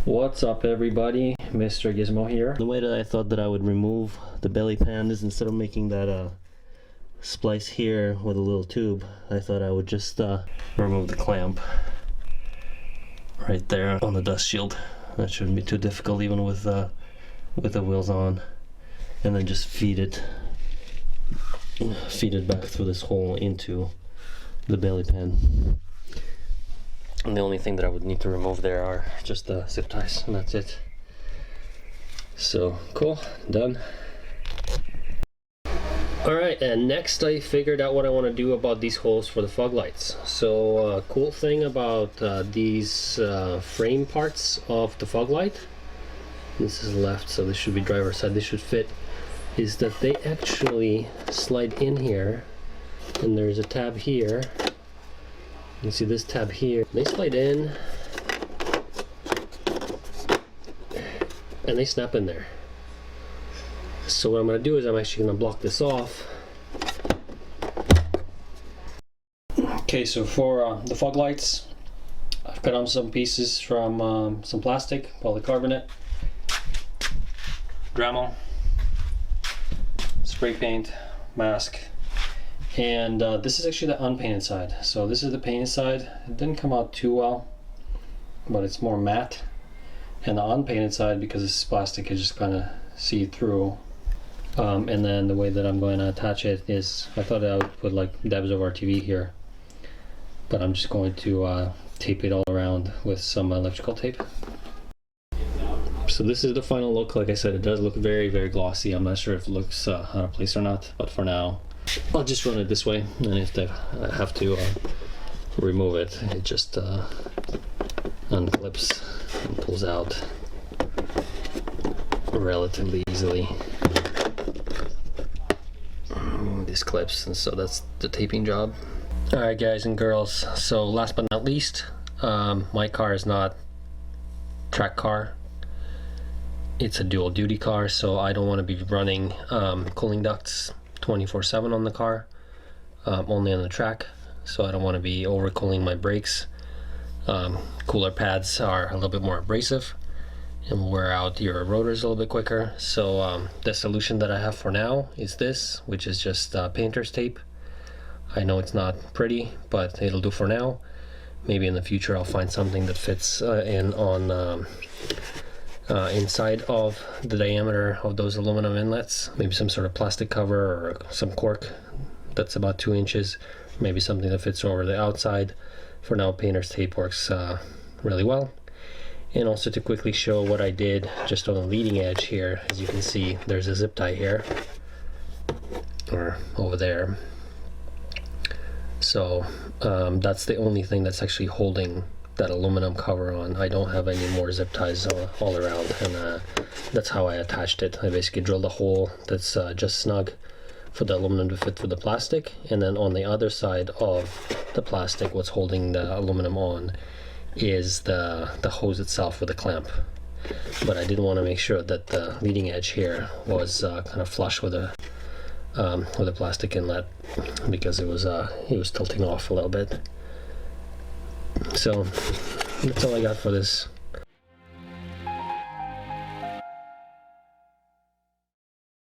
What's up everybody, Mr. Gizmo here. The way that I thought that I would remove the belly pan is, instead of making that splice here with a little tube, I thought I would just remove the clamp right there on the dust shield. That shouldn't be too difficult even with the wheels on, and then just feed it back through this hole into the belly pan. And the only thing that I would need to remove there are just the zip ties, and that's it. So cool, done. Alright, and next I figured out what I want to do about these holes for the fog lights. So cool thing about these frame parts of the fog light, this is left so this should be driver's side, this should fit, is that they actually slide in here, and there's a tab here. You can see this tab here. They slide in and they snap in there. So what I'm going to do is I'm actually going to block this off. Okay, so for the fog lights, I've cut on some pieces from some plastic, polycarbonate, Dremel, spray paint, mask. And this is actually the unpainted side. So this is the painted side. It didn't come out too well, but it's more matte. And the unpainted side, because this is plastic, is just kind of see through. And then the way that I'm going to attach it is, I thought I would put like dabs of RTV here, but I'm just going to tape it all around with some electrical tape. So this is the final look. Like I said, it does look very, very glossy. I'm not sure if it looks out of place or not, but for now, I'll just run it this way, and if I have to remove it, it just unclips and pulls out relatively easily. These clips, and so that's the taping job. Alright guys and girls, so last but not least, my car is not track car. It's a dual duty car, so I don't want to be running cooling ducts 24/7 on the car, only on the track. So I don't want to be overcooling my brakes. Cooler pads are a little bit more abrasive and wear out your rotors a little bit quicker. So the solution that I have for now is this, which is just painter's tape. I know it's not pretty, but it'll do for now. Maybe in the future I'll find something that fits in on inside of the diameter of those aluminum inlets. Maybe some sort of plastic cover or some cork that's about 2 inches. Maybe something that fits over the outside. For now, painter's tape works really well. And also to quickly show what I did just on the leading edge here, as you can see, there's a zip tie here, or over there. So that's the only thing that's actually holding that aluminum cover on. I don't have any more zip ties all around, and that's how I attached it. I basically drilled a hole that's just snug for the aluminum to fit through the plastic, and then on the other side of the plastic, what's holding the aluminum on is the hose itself with the clamp. But I did want to make sure that the leading edge here was kind of flush with the plastic inlet, because it was tilting off a little bit. So that's all I got for this